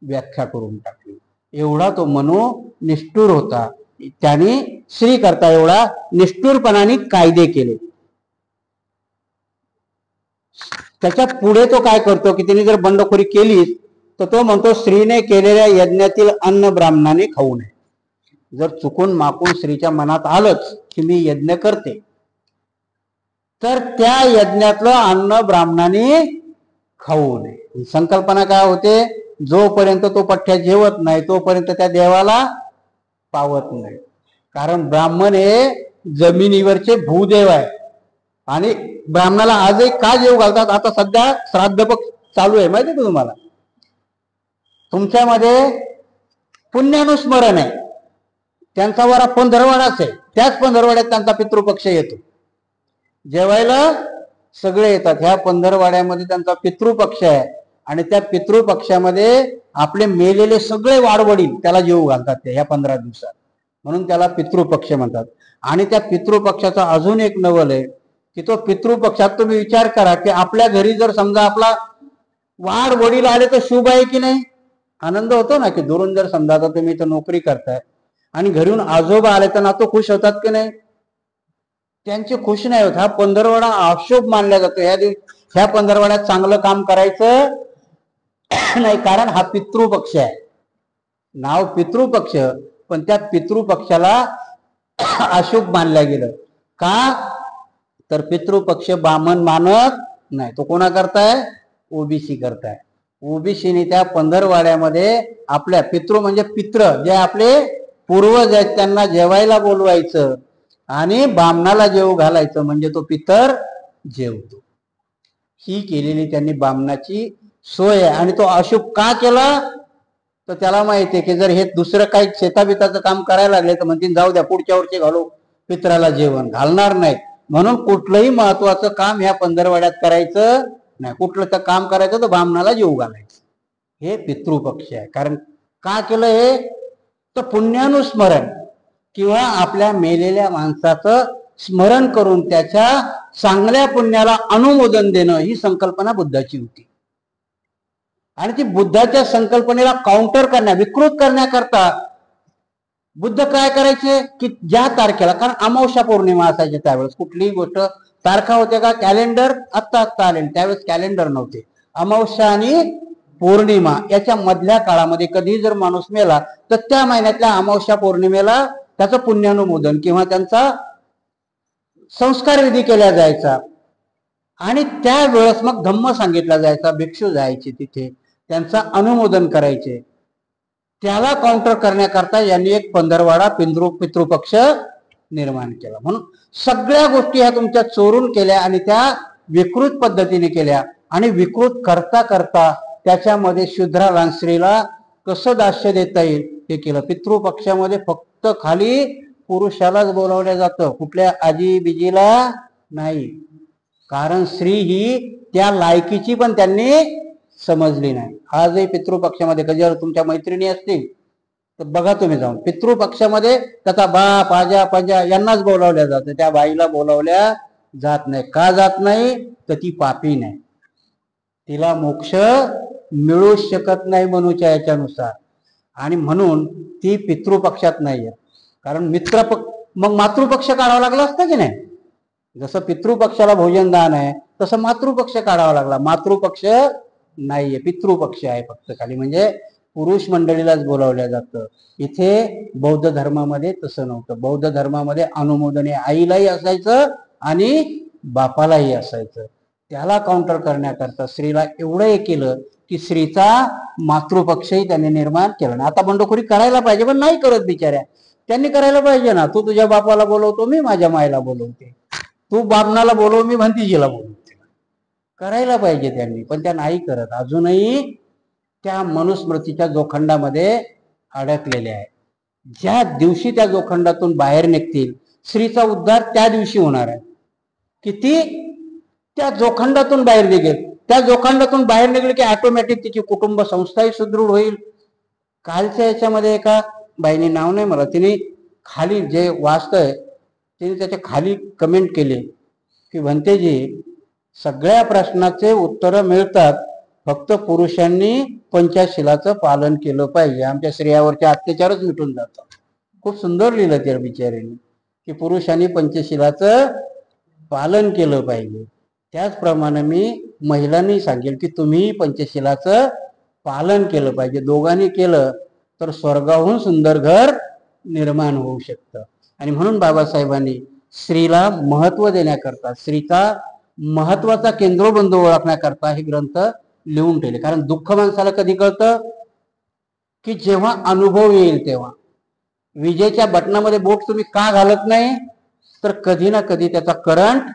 व्याख्या करून टाकली. एवढा तो मनो निष्ठुर होता. त्याने स्त्री करता एवढा निष्ठुरपणाने कायदे केले. त्याच्या पुढे तो काय करतो की तिने जर बंडखोरी केली तर तो म्हणतो स्त्रीने केलेल्या यज्ञातील अन्न ब्राह्मणाने खाऊ नये. जर चुकून माकून स्त्रीच्या मनात आलंच की मी यज्ञ करते तर त्या यज्ञातलं अन्न ब्राह्मणाने खाऊ नये. संकल्पना काय होते? जोपर्यंत तो पठ्ठ्या जेवत नाही तोपर्यंत त्या देवाला पावत नाही. कारण ब्राह्मण हे जमिनीवरचे भूदेव आहे आणि ब्राह्मणाला आजही का जेव घालतात? आता सध्या श्राद्ध पक्ष चालू आहे माहिती आहे का तुम्हाला? तुमच्यामध्ये पुण्यानुस्मरण आहे. त्यांचा वारा पंधरवाडाच आहे. त्याच पंधरवाड्यात त्यांचा पितृपक्ष येतो. जेवायला सगळे येतात. ह्या पंधरवाड्यामध्ये त्यांचा पितृपक्ष आहे आणि त्या पितृपक्षामध्ये आपले मेलेले सगळे वाडवडील त्याला जेवू घालतात ते ह्या 15 दिवसात. म्हणून त्याला पितृपक्ष म्हणतात. आणि त्या पितृपक्षाचा अजून एक नवल आहे की तो पितृपक्षात तुम्ही विचार करा की आपल्या घरी जर समजा आपला वाड वडील आले तर शुभ आहे की नाही? आनंद होतो ना. की दुरून जर समजा आता तुम्ही इथं नोकरी करताय आणि घरून आजोबा आले तर नातो खुश होतात की नाही? त्यांचे खुश नाही होत. हा पंधरवाडा अशुभ मानला जातो. ह्या पंधरवाड्यात चांगलं काम करायचं नाही कारण हा पितृपक्ष आहे. नाव पितृपक्ष पण त्या पितृपक्षाला अशुभ मानलं गेलं. का तर पितृपक्ष ब्राह्मण मानत नाही. तो कोणा करताय? ओबीसी करताय. ओबीसीने त्या पंधरवाड्यामध्ये आपल्या पितृ म्हणजे पित्र जे आपले पूर्वज आहेत त्यांना जेवायला बोलवायचं आणि बामणाला जेवू घालायचं म्हणजे तो पितर जेवतो. ही केलेली त्यांनी बामणाची सोय आहे. आणि तो अशुभ का केला तर त्याला माहिती आहे की जर हे दुसरं काही शेताबिताचं काम करायला लागले तर म्हणतील जाऊ द्या पुढच्या वर्षी घालू पित्राला जेवण. घालणार नाहीत. म्हणून कुठलंही महत्वाचं काम ह्या पंधरवाड्यात करायचं नाही. कुठलं तर काम करायचं तर बामणाला जेवू घालायचं. हे पितृपक्ष आहे. कारण का केलं हे, तर पुण्यानुस्मरण किंवा आपल्या मेलेल्या माणसाचं स्मरण करून त्याच्या चांगल्या पुण्याला अनुमोदन देणं ही संकल्पना बुद्धाची होती. आणि ती बुद्धाच्या संकल्पनेला काउंटर विकृत करण्याकरता बुद्ध काय करायचे की ज्या तारखेला, कारण अमावस्या पौर्णिमा असायची त्यावेळेस, कुठलीही गोष्ट तारखा होत्या का, कॅलेंडर आत्ता आले, त्यावेळेस कॅलेंडर नव्हते. अमावस्या आणि पौर्णिमा याच्या मधल्या काळामध्ये कधी जर माणूस मेला तर त्या महिन्यातल्या अमावस्या पौर्णिमेला त्याचं पुण्यानुमोदन किंवा त्यांचा संस्कार विधी केला जायचा. आणि त्यावेळेस मग धम्म सांगितला जायचा, भिक्षू जायचे तिथे त्यांचा अनुमोदन करायचे. त्याला काउंटर करण्याकरता यांनी एक पंधरवाडा पितृपक्ष निर्माण केला. म्हणून सगळ्या गोष्टी ह्या तुमच्या चोरून केल्या आणि त्या विकृत पद्धतीने केल्या. आणि विकृत करता करता त्याच्यामध्ये शूद्राला आणि स्त्रीला कसं दास्य देता येईल हे केलं. पितृपक्षामध्ये फक्त खाली पुरुषालाच बोलावलं जातं, कुठल्या आजी बिजीला नाही. कारण स्त्री ही त्या लायकीची पण त्यांनी समजली नाही. आजही पितृपक्षामध्ये कधी तुमच्या मैत्रिणी असतील तर बघा तुम्ही जाऊन, पितृपक्षामध्ये त्याचा बाप आजा पंजा यांनाच बोलावल्या जातं, त्या बाईला बोलावल्या जात नाही. का जात नाही, तर ती पापी नाही, तिला मोक्ष मिळू शकत नाही मनूच्या याच्यानुसार. आणि म्हणून ती पितृपक्षात नाहीये. कारण मग मातृपक्ष काढावा लागला असता की नाही. जसं पितृपक्षाला भोजन दान आहे तसं मातृपक्ष काढावा लागला. मातृपक्ष नाहीये, पितृपक्ष आहे फक्त खाली. म्हणजे पुरुष मंडळीलाच बोलावल्या जातं. इथे बौद्ध धर्मामध्ये तसं नव्हतं. बौद्ध धर्मामध्ये अनुमोदने आईलाही असायचं आणि बापालाही असायचं. त्याला काउंटर करण्याकरता स्त्रीला एवढं हे केलं की स्त्रीचा मातृपक्षही त्यांनी निर्माण केला ना. आता बंडखोरी करायला पाहिजे पण नाही करत बिचाऱ्या. त्यांनी करायला पाहिजे ना. तू तुझ्या बापाला बोलवतो, मी माझ्या मायला बोलवते. तू बाबनाला बोलव, मी भंतीजीला बोलवते. करायला पाहिजे त्यांनी, पण त्या नाही करत. अजूनही त्या मनुस्मृतीच्या जोखंडामध्ये अडकलेल्या आहे. ज्या दिवशी त्या जोखंडातून बाहेर निघतील स्त्रीचा उद्धार त्या दिवशी होणार आहे. किती त्या जोखंडातून बाहेर निघेल, त्या जोखंडातून बाहेर निघेल की ऑटोमॅटिक तिची कुटुंब संस्थाही सुदृढ होईल. कालच्या याच्यामध्ये एका बाईने, नाव नाही मला, तिने खाली जे वाचतंय तिने त्याच्या खाली कमेंट केली की भंतेजी, सगळ्या प्रश्नाचे उत्तर मिळतात, फक्त पुरुषांनी पंचशिलाचं पालन केलं पाहिजे, आमच्या स्त्रियावरचे अत्याचारच मिटून जातात. खूप सुंदर लिहिलं त्या बिचारीने की पुरुषांनी पंचशिलाचं पालन केलं पाहिजे. त्याचप्रमाणे मी महिलांनी सांगेल की तुम्ही पंचशिलाचं पालन केलं पाहिजे. दोघांनी केलं तर स्वर्गाहून सुंदर घर निर्माण होऊ शकतं. आणि म्हणून बाबासाहेबांनी स्त्रीला महत्व देण्याकरता, स्त्रीचा महत्वाचा केंद्रबिंदू ओळखण्याकरता हे ग्रंथ लिहून ठेवले. कारण दुःख माणसाला कधी कळतं की जेव्हा अनुभव येईल तेव्हा. विजेच्या बटनामध्ये बोट तुम्ही का घालत नाही, तर कधी ना कधी त्याचा करंट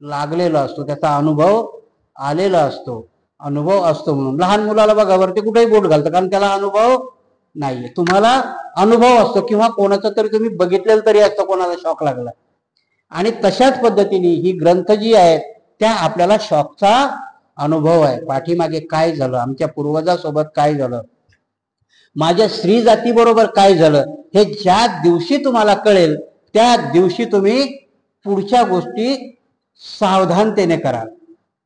लागलेला असतो, त्याचा अनुभव आलेला असतो. अनुभव असतो म्हणून लहान मुलाला बघा वरती कुठेही बोट घालतं, कारण त्याला अनुभव नाहीये. तुम्हाला अनुभव असतो किंवा कोणाचा तरी तुम्ही बघितलेलं तरी असतं, कोणाला शॉक लागला. आणि तशाच पद्धतीने ही ग्रंथ जी आहेत त्या आपल्याला शॉकचा अनुभव आहे. पाठीमागे काय झालं, आमच्या पूर्वजासोबत काय झालं, माझ्या स्त्री जाती बरोबर काय झालं, हे ज्या दिवशी तुम्हाला कळेल त्या दिवशी तुम्ही पुढच्या गोष्टी सावधानतेने कराल.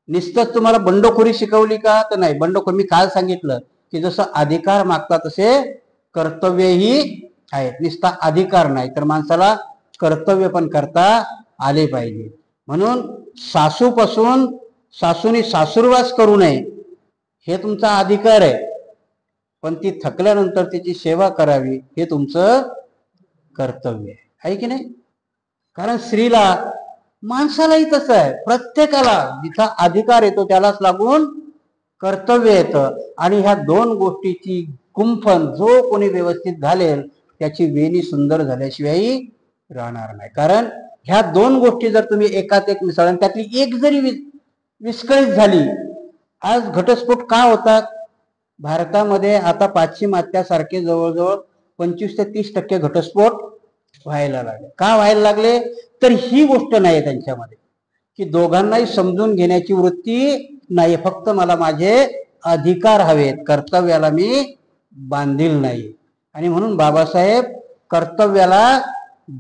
नुसतंच तुम्हाला बंडखोरी शिकवली का, तर नाही. बंडखोरी मी काल सांगितलं की जसं अधिकार मागता तसे कर्तव्यही आहेत. नुसता अधिकार नाही तर माणसाला कर्तव्य पण करता आले पाहिजे. म्हणून सासूनी सासूरवास करू नये हे तुमचा अधिकार आहे, पण ती थकल्यानंतर तिची सेवा करावी हे तुमचं कर्तव्य आहे की नाही. कारण स्त्रीला, माणसालाही तसं आहे, प्रत्येकाला जिचा अधिकार येतो त्यालाच लागून कर्तव्य येतं. आणि ह्या दोन गोष्टीची गुंफण जो कोणी व्यवस्थित घालेल त्याची वेणी सुंदर झाल्याशिवाय राहणार नाही. कारण ह्या दोन गोष्टी जर तुम्ही एकात एक मिसळून त्यातली एक जरी विस्कळीत झाली, आज घटस्फोट का होतात भारतामध्ये, आता पाश्चिमात्यासारखे जवळजवळ 25 ते 30% घटस्फोट व्हायला लागले. का व्हायला लागले, तर ही गोष्ट नाही त्यांच्यामध्ये की दोघांनाही समजून घेण्याची वृत्ती नाही. फक्त मला माझे अधिकार हवेत, कर्तव्याला मी बांधील नाही. आणि म्हणून बाबासाहेब कर्तव्याला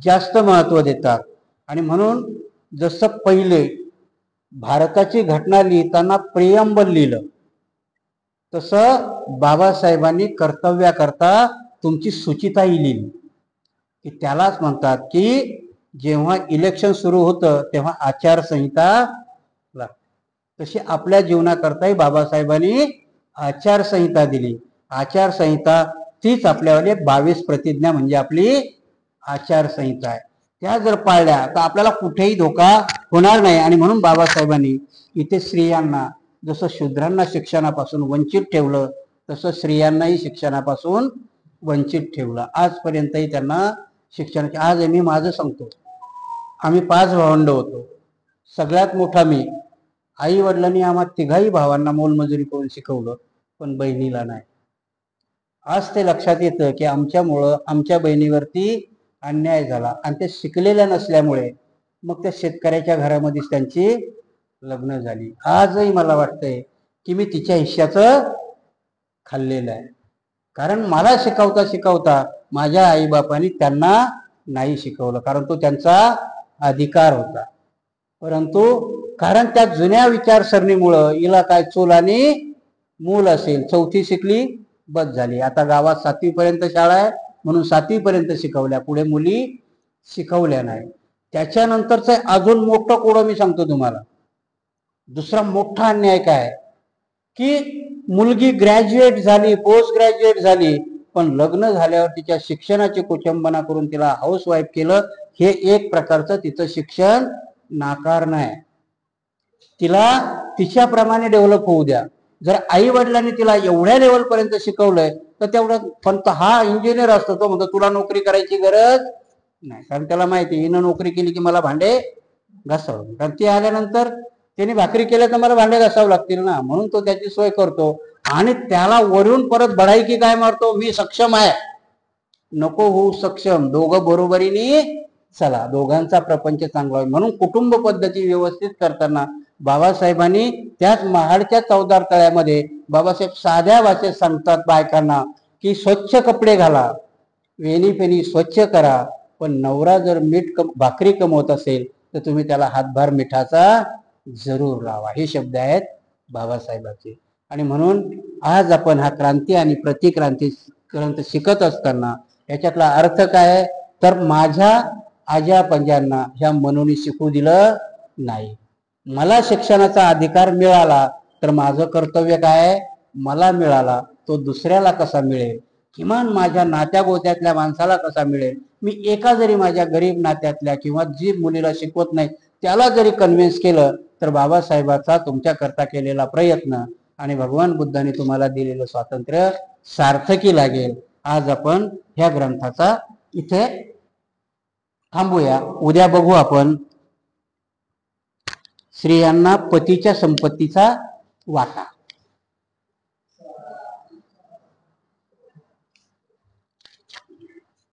जास्त महत्व देतात. आणि म्हणून जसं पहिले भारताची घटना लिहिताना प्रियंबल लिहिलं, तसं बाबासाहेबांनी कर्तव्याकरता तुमची सूचिताही लिहिली, की त्यालाच म्हणतात की जेव्हा इलेक्शन सुरू होतं तेव्हा आचारसंहिता लागते. तशी आपल्या जीवनाकरताही बाबासाहेबांनी आचारसंहिता दिली. आचारसंहिता तीच आपल्यावाली 22 प्रतिज्ञा म्हणजे आपली आचारसंहिता आहे. त्या जर पाळल्या तर आपल्याला कुठेही धोका होणार नाही. आणि म्हणून बाबासाहेबांनी इथे स्त्रियांना जसं शूद्रांना शिक्षणापासून वंचित ठेवलं, तसं स्त्रियांनाही शिक्षणापासून वंचित ठेवलं. आजपर्यंतही त्यांना शिक्षणाची, आज मी माझं सांगतो, आम्ही 5 भावंड होतो. सगळ्यात मोठा मी. आई वडिलांनी आम्हा तिघाही भावांना मोलमजुरी करून शिकवलं, पण बहिणीला नाही. आज ते लक्षात येतं की आमच्यामुळं आमच्या बहिणीवरती अन्याय झाला. आणि ते शिकलेल्या नसल्यामुळे मग त्या शेतकऱ्याच्या घरामध्येच त्यांची लग्न झाली. आजही मला वाटतंय की मी तिच्या हिश्श्याचं खाल्लेलं आहे. कारण मला शिकवता शिकवता माझ्या आईबापांनी त्यांना नाही शिकवलं, कारण तो त्यांचा अधिकार होता. परंतु कारण त्या जुन्या विचारसरणीमुळं हिला काय चूल आणि मूल असेल, 4थी शिकली बस झाली. आता गावात 7वी पर्यंत शाळा आहे म्हणून 7वी पर्यंत शिकवल्या, पुढे मुली शिकवल्या नाही. त्याच्यानंतरचं अजून मोठं कोडं मी सांगतो तुम्हाला. दुसरा मोठा अन्याय काय की मुलगी ग्रॅज्युएट झाली, पोस्ट ग्रॅज्युएट झाली, पण लग्न झाल्यावर तिच्या शिक्षणाची कुचंबना करून तिला हाऊसवाईफ केलं. हे एक प्रकारचं तिचं शिक्षण नाकारणं आहे. तिला तिच्याप्रमाणे डेव्हलप होऊ द्या. जर आई वडिलांनी तिला एवढ्या लेवलपर्यंत शिकवलंय तर तेवढं, पण हा इंजिनियर असतो, तो म्हणतो तुला नोकरी करायची गरज नाही. कारण त्याला माहिती हिनं नोकरी केली की मला भांडे घासावं, कारण ती आल्यानंतर त्याने भाकरी केल्या तर मला भांडे घासावं लागतील ना, म्हणून तो त्याची सोय करतो. आणि त्याला वरून परत बढाई की काय मारतो, मी सक्षम आहे. नको होऊ सक्षम, दोघं बरोबरीने चला, दोघांचा प्रपंच चांगला होईल. म्हणून कुटुंब पद्धती व्यवस्थित करताना बाबासाहेबांनी त्याच महाडच्या 14 तळ्यामध्ये बाबासाहेब साध्या भाषेत सांगतात बायकांना की स्वच्छ कपडे घाला, वेणी पेनी स्वच्छ करा, पण नवरा जर भाकरी कमवत असेल तर तुम्ही त्याला हातभार मिठाचा जरूर लावा. हे शब्द आहेत बाबासाहेबांचे. आणि म्हणून आज आपण हा क्रांती आणि प्रतिक्रांती ग्रंथ शिकत असताना याच्यातला अर्थ काय तर माझ्या आजा पंजांना ह्या मनूनी शिकू दिलं नाही. मला शिक्षणाचा अधिकार मिळाला तर माझं कर्तव्य काय, मला मिळाला तो दुसऱ्याला कसा मिळेल, किमान माझ्या नात्या गोत्यातल्या माणसाला कसा मिळेल. मी एका जरी माझ्या गरीब नात्यातल्या किंवा जी मुलीला शिकवत नाही त्याला जरी कन्व्हिन्स केलं तर बाबासाहेबाचा तुमच्याकरता केलेला प्रयत्न आणि भगवान बुद्धाने तुम्हाला दिलेलं स्वातंत्र्य सार्थकी लागेल. आज आपण ह्या ग्रंथाचा इथे थांबूया. उद्या बघू आपण स्त्रियांना पतीच्या संपत्तीचा वाटा.